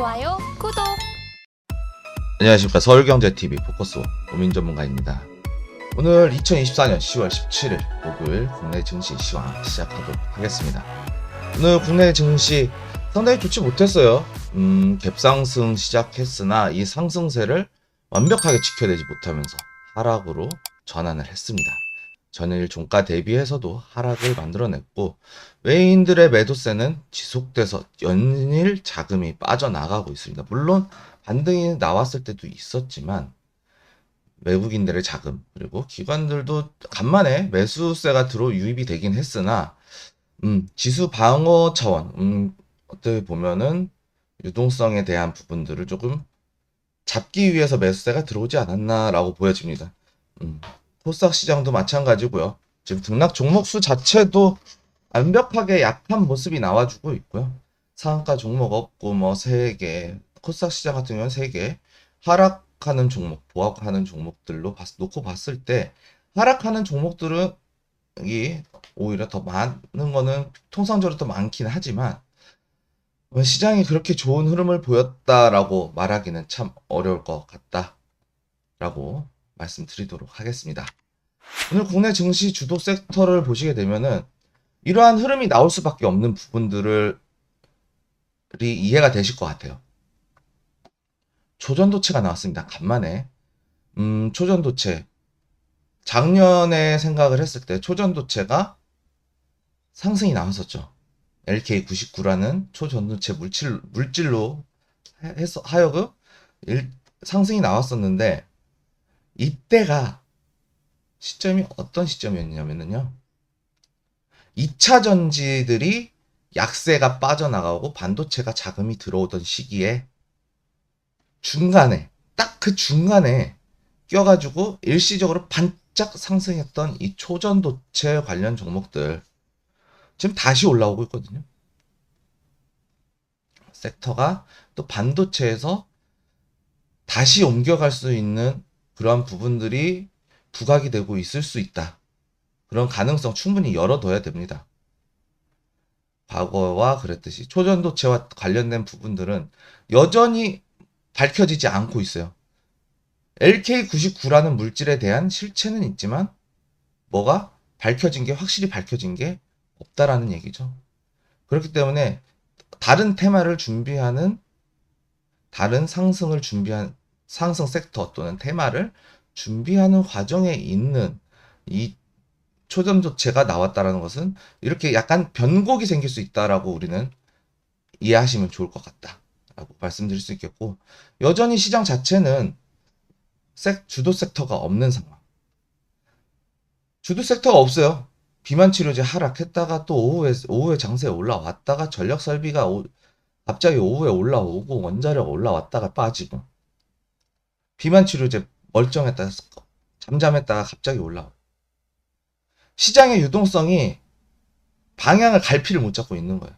좋아요, 구독. 안녕하십니까. 서울경제TV 포커스 고민 전문가입니다. 오늘 2024년 10월 17일 목요일 국내 증시 시황 시작하도록 하겠습니다. 오늘 국내 증시 상당히 좋지 못했어요. 갭상승 시작했으나 이 상승세를 완벽하게 지켜내지 못하면서 하락으로 전환을 했습니다. 전일 종가 대비해서도 하락을 만들어냈고, 외인들의 매도세는 지속돼서 연일 자금이 빠져나가고 있습니다. 물론 반등이 나왔을 때도 있었지만 외국인들의 자금 그리고 기관들도 간만에 매수세가 유입이 되긴 했으나 지수 방어 차원 어떻게 보면은 유동성에 대한 부분들을 조금 잡기 위해서 매수세가 들어오지 않았나라고 보여집니다. 코스닥 시장도 마찬가지고요. 지금 등락 종목 수 자체도 완벽하게 약한 모습이 나와주고 있고요. 상한가 종목 없고 뭐 3개, 코스닥 시장 같은 경우는 3개, 하락하는 종목, 보합하는 종목들로 놓고 봤을 때 하락하는 종목들은 오히려 더 많은 거는 통상적으로 더 많긴 하지만 시장이 그렇게 좋은 흐름을 보였다라고 말하기는 참 어려울 것 같다라고 말씀드리도록 하겠습니다. 오늘 국내 증시 주도 섹터를 보시게 되면은 이러한 흐름이 나올 수밖에 없는 부분들이 이해가 되실 것 같아요. 초전도체가 나왔습니다. 간만에. 초전도체. 작년에 생각을 했을 때 초전도체가 상승이 나왔었죠. LK99라는 초전도체 물질로 하여금 상승이 나왔었는데, 이때가 시점이 어떤 시점이었냐면요. 2차 전지들이 약세가 빠져나가고 반도체가 자금이 들어오던 시기에 딱 그 중간에 껴가지고 일시적으로 반짝 상승했던 이 초전도체 관련 종목들 지금 다시 올라오고 있거든요. 섹터가 또 반도체에서 다시 옮겨갈 수 있는 그러한 부분들이 부각이 되고 있을 수 있다. 그런 가능성 충분히 열어둬야 됩니다. 과거와 그랬듯이 초전도체와 관련된 부분들은 여전히 밝혀지지 않고 있어요. LK99라는 물질에 대한 실체는 있지만 뭐가 확실히 밝혀진 게 없다라는 얘기죠. 그렇기 때문에 다른 테마를 준비하는, 다른 상승 섹터 또는 테마를 준비하는 과정에 있는 이 초전도체가 나왔다라는 것은 이렇게 약간 변곡이 생길 수 있다라고 우리는 이해하시면 좋을 것 같다라고 말씀드릴 수 있겠고, 여전히 시장 자체는 주도 섹터가 없는 상황. 주도 섹터가 없어요. 비만 치료제 하락했다가 또 오후에 장세에 올라왔다가 전력 설비가 갑자기 오후에 올라오고 원자력 올라왔다가 빠지고, 비만 치료제 멀쩡했다가 잠잠했다가 갑자기 올라오고, 시장의 유동성이 방향을 갈피를 못 잡고 있는 거예요.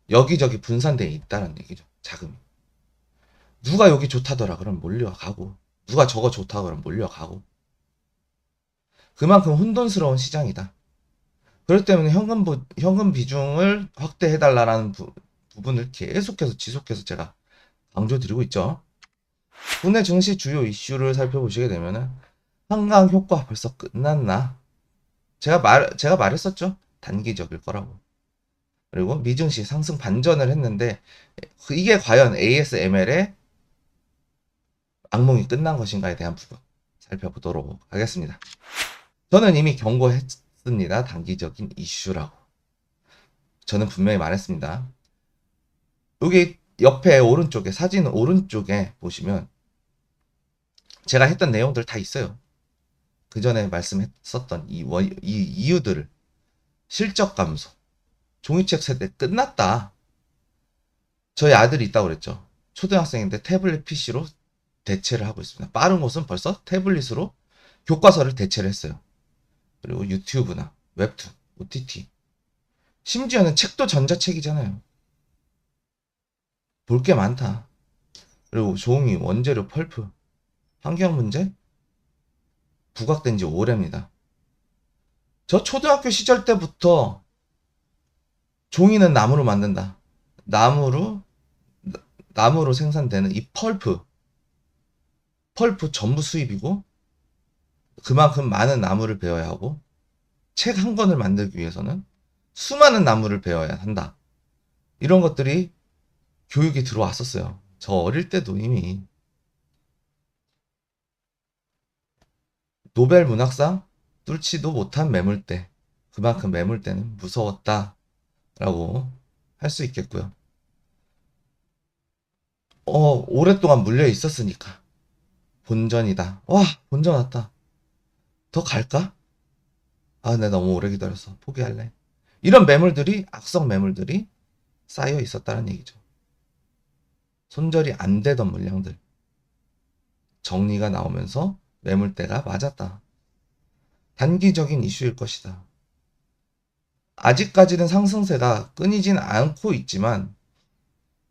여기저기 분산되어 있다는 얘기죠. 자금이. 누가 여기 좋다더라 그러면 몰려가고, 누가 저거 좋다 그러면 몰려가고, 그만큼 혼돈스러운 시장이다. 그렇기 때문에 현금 비중을 확대해달라는 부분을 지속해서 제가 강조드리고 있죠. 국내 증시 주요 이슈를 살펴보시게 되면은 한강 효과 벌써 끝났나? 제가 말했었죠. 단기적일 거라고. 그리고 미증시 상승 반전을 했는데 이게 과연 ASML의 악몽이 끝난 것인가에 대한 부분 살펴보도록 하겠습니다. 저는 이미 경고했습니다. 단기적인 이슈라고. 저는 분명히 말했습니다. 여기 옆에 오른쪽에, 사진 오른쪽에 보시면 제가 했던 내용들 다 있어요. 그 전에 말씀했었던 이 이유들을. 실적 감소, 종이책 세대 끝났다. 저희 아들이 있다고 그랬죠. 초등학생인데 태블릿 PC로 대체를 하고 있습니다. 빠른 곳은 벌써 태블릿으로 교과서를 대체를 했어요. 그리고 유튜브나 웹툰, OTT, 심지어는 책도 전자책이잖아요. 볼 게 많다. 그리고 종이, 원재료, 펄프, 환경 문제 부각된 지 오래입니다. 저 초등학교 시절 때부터 종이는 나무로 만든다. 나무로 나무로 생산되는 이 펄프 전부 수입이고, 그만큼 많은 나무를 베어야 하고, 책 한 권을 만들기 위해서는 수많은 나무를 베어야 한다. 이런 것들이 교육이 들어왔었어요. 저 어릴 때도 이미 노벨 문학상 뚫지도 못한 매물대, 그만큼 매물대는 무서웠다라고 할 수 있겠고요. 오랫동안 물려 있었으니까 본전이다. 와, 본전 왔다. 더 갈까? 아, 내가 너무 오래 기다렸어. 포기할래. 이런 매물들이, 악성 매물들이 쌓여 있었다는 얘기죠. 손절이 안 되던 물량들 정리가 나오면서 매물대가 맞았다. 단기적인 이슈일 것이다. 아직까지는 상승세가 끊이진 않고 있지만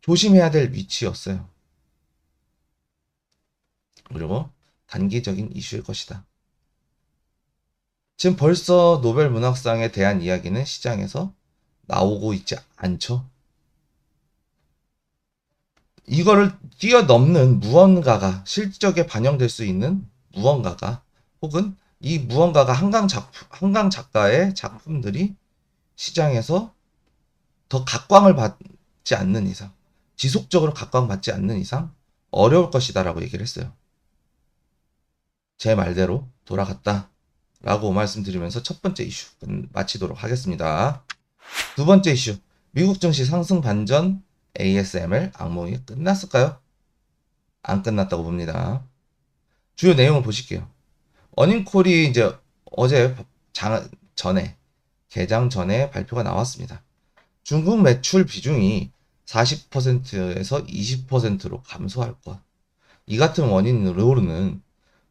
조심해야 될 위치였어요. 그리고 단기적인 이슈일 것이다. 지금 벌써 노벨 문학상에 대한 이야기는 시장에서 나오고 있지 않죠. 이거를 뛰어넘는 무언가가, 실적에 반영될 수 있는 무언가가, 혹은 이 무언가가 한강 작가의 작품들이 시장에서 더 각광을 받지 않는 이상, 지속적으로 각광받지 않는 이상 어려울 것이다라고 얘기를 했어요. 제 말대로 돌아갔다 라고 말씀드리면서 첫 번째 이슈 마치도록 하겠습니다. 두 번째 이슈, 미국 증시 상승 반전 ASML 악몽이 끝났을까요? 안 끝났다고 봅니다. 주요 내용을 보실게요. 어닝콜이 이제 어제 개장 전에 발표가 나왔습니다. 중국 매출 비중이 40%에서 20%로 감소할 것. 이 같은 원인으로는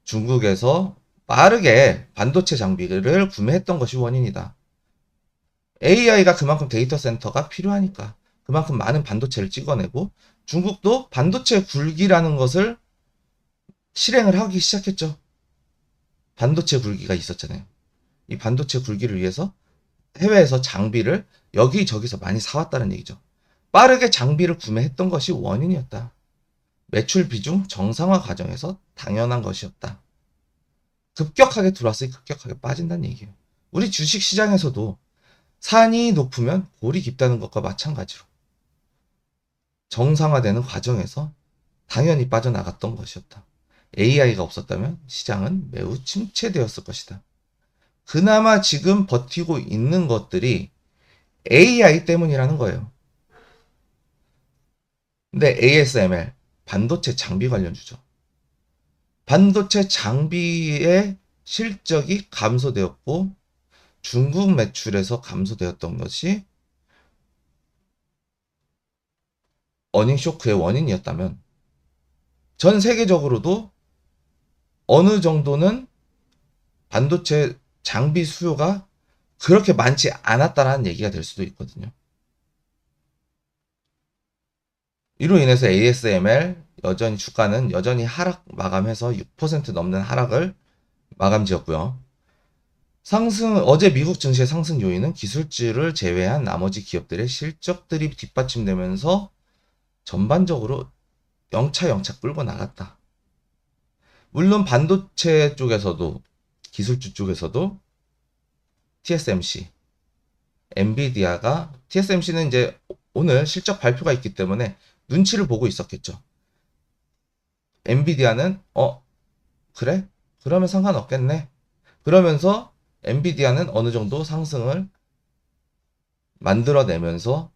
중국에서 빠르게 반도체 장비를 구매했던 것이 원인이다. AI가 그만큼 데이터 센터가 필요하니까 그만큼 많은 반도체를 찍어내고, 중국도 반도체 굴기라는 것을 실행을 하기 시작했죠. 반도체 굴기가 있었잖아요. 이 반도체 굴기를 위해서 해외에서 장비를 여기저기서 많이 사왔다는 얘기죠. 빠르게 장비를 구매했던 것이 원인이었다. 매출 비중 정상화 과정에서 당연한 것이었다. 급격하게 들어왔으니 급격하게 빠진다는 얘기예요. 우리 주식 시장에서도 산이 높으면 골이 깊다는 것과 마찬가지로 정상화되는 과정에서 당연히 빠져나갔던 것이었다. AI가 없었다면 시장은 매우 침체되었을 것이다. 그나마 지금 버티고 있는 것들이 AI 때문이라는 거예요. 근데 ASML, 반도체 장비 관련주죠. 반도체 장비의 실적이 감소되었고 중국 매출에서 감소되었던 것이 어닝 쇼크의 원인이었다면, 전 세계적으로도 어느 정도는 반도체 장비 수요가 그렇게 많지 않았다라는 얘기가 될 수도 있거든요. 이로 인해서 ASML 주가는 여전히 하락 마감해서 6% 넘는 하락을 마감 지었고요. 어제 미국 증시의 상승 요인은 기술주를 제외한 나머지 기업들의 실적들이 뒷받침되면서 전반적으로 영차 끌고 나갔다. 물론 반도체 쪽에서도, 기술주 쪽에서도 TSMC, 엔비디아가, TSMC는 이제 오늘 실적 발표가 있기 때문에 눈치를 보고 있었겠죠. 엔비디아는 그래? 그러면 상관없겠네. 그러면서 엔비디아는 어느 정도 상승을 만들어내면서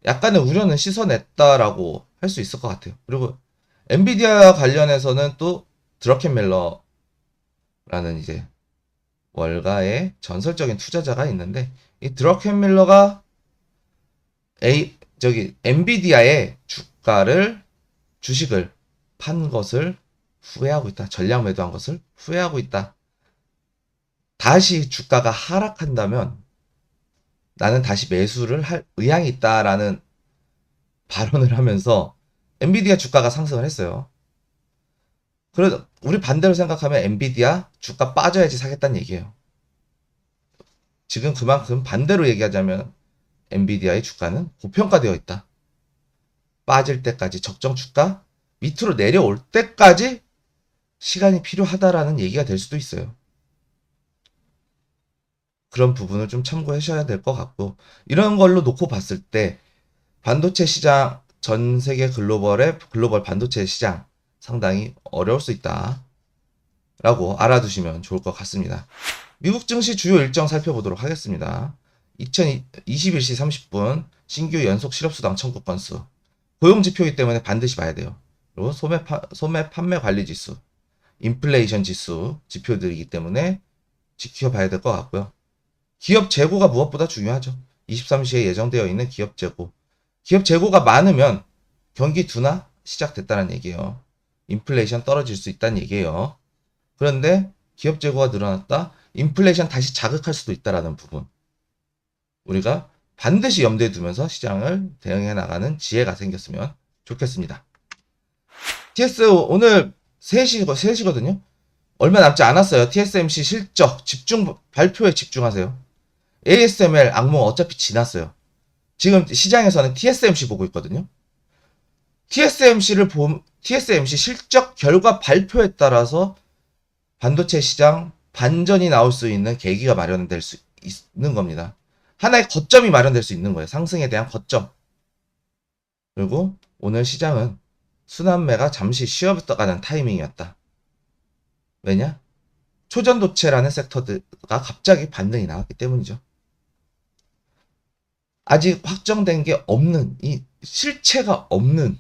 약간의 우려는 씻어냈다라고 할 수 있을 것 같아요. 그리고 엔비디아 관련해서는 또 드러켄멜러라는 이제 월가의 전설적인 투자자가 있는데, 이 드러켄멜러가 엔비디아의 주식을 판 것을 후회하고 있다. 전량 매도한 것을 후회하고 있다. 다시 주가가 하락한다면 나는 다시 매수를 할 의향이 있다라는 발언을 하면서 엔비디아 주가가 상승을 했어요. 그래도 우리 반대로 생각하면 엔비디아 주가 빠져야지 사겠다는 얘기예요. 지금 그만큼 반대로 얘기하자면 엔비디아의 주가는 고평가되어 있다. 빠질 때까지 적정 주가 밑으로 내려올 때까지 시간이 필요하다라는 얘기가 될 수도 있어요. 그런 부분을 좀 참고하셔야 될 것 같고, 이런 걸로 놓고 봤을 때 반도체 시장, 전 세계 글로벌 반도체 시장 상당히 어려울 수 있다 라고 알아두시면 좋을 것 같습니다. 미국 증시 주요 일정 살펴보도록 하겠습니다. 21시 30분 신규 연속 실업수당 청구 건수, 고용지표이기 때문에 반드시 봐야 돼요. 그리고 소매 판매 관리 지수, 인플레이션 지수 지표들이기 때문에 지켜봐야 될 것 같고요. 기업 재고가 무엇보다 중요하죠. 23시에 예정되어 있는 기업 재고. 기업 재고가 많으면 경기 둔화 시작됐다는 얘기예요. 인플레이션 떨어질 수 있다는 얘기예요. 그런데 기업 재고가 늘어났다, 인플레이션 다시 자극할 수도 있다라는 부분, 우리가 반드시 염두에 두면서 시장을 대응해 나가는 지혜가 생겼으면 좋겠습니다. TS 오늘 3시거든요. 얼마 남지 않았어요. TSMC 실적 발표에 집중하세요. ASML 악몽 어차피 지났어요. 지금 시장에서는 TSMC 보고 있거든요. TSMC 실적 결과 발표에 따라서 반도체 시장 반전이 나올 수 있는 계기가 마련될 수 있는 겁니다. 하나의 거점이 마련될 수 있는 거예요. 상승에 대한 거점. 그리고 오늘 시장은 순환매가 잠시 쉬어가는 타이밍이었다. 왜냐? 초전도체라는 섹터가 갑자기 반등이 나왔기 때문이죠. 아직 확정된 게 없는, 이 실체가 없는,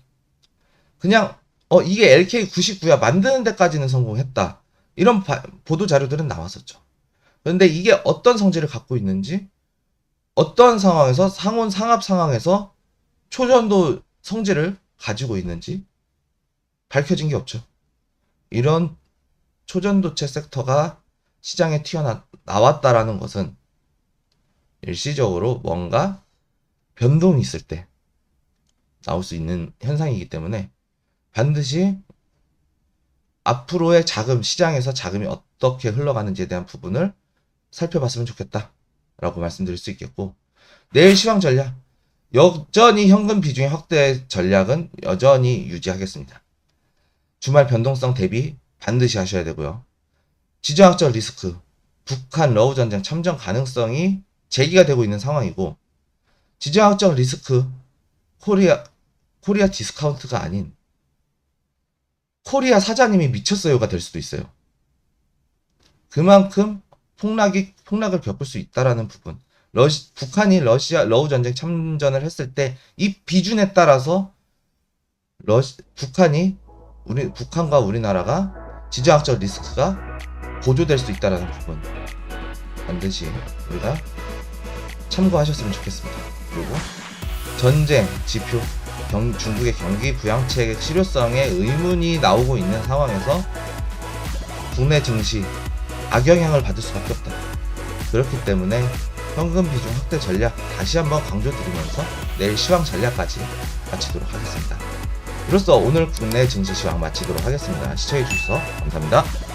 그냥 이게 LK99야 만드는 데까지는 성공했다, 이런 보도 자료들은 나왔었죠. 그런데 이게 어떤 성질을 갖고 있는지, 어떤 상황에서 상합 상황에서 초전도 성질을 가지고 있는지 밝혀진 게 없죠. 이런 초전도체 섹터가 시장에 튀어나왔다라는 것은 일시적으로 뭔가 변동이 있을 때 나올 수 있는 현상이기 때문에 반드시 앞으로의 시장에서 자금이 어떻게 흘러가는지에 대한 부분을 살펴봤으면 좋겠다 라고 말씀드릴 수 있겠고, 내일 시황 전략, 여전히 현금 비중의 확대 전략은 여전히 유지하겠습니다. 주말 변동성 대비 반드시 하셔야 되고요. 지정학적 리스크, 북한 러우 전쟁 참전 가능성이 제기가 되고 있는 상황이고, 지정학적 리스크, 코리아 디스카운트가 아닌 코리아 사장님이 미쳤어요가 될 수도 있어요. 그만큼 폭락을 겪을 수 있다라는 부분. 북한이 러시아 러우 전쟁 참전을 했을 때 이 비준에 따라서 북한과 우리나라가 지정학적 리스크가 고조될 수 있다라는 부분 반드시 우리가 참고하셨으면 좋겠습니다. 그리고 전쟁 지표, 중국의 경기 부양책의 실효성에 의문이 나오고 있는 상황에서 국내 증시 악영향을 받을 수밖에 없다. 그렇기 때문에 현금 비중 확대 전략 다시 한번 강조드리면서 내일 시황 전략까지 마치도록 하겠습니다. 이로써 오늘 국내 증시 시황 마치도록 하겠습니다. 시청해주셔서 감사합니다.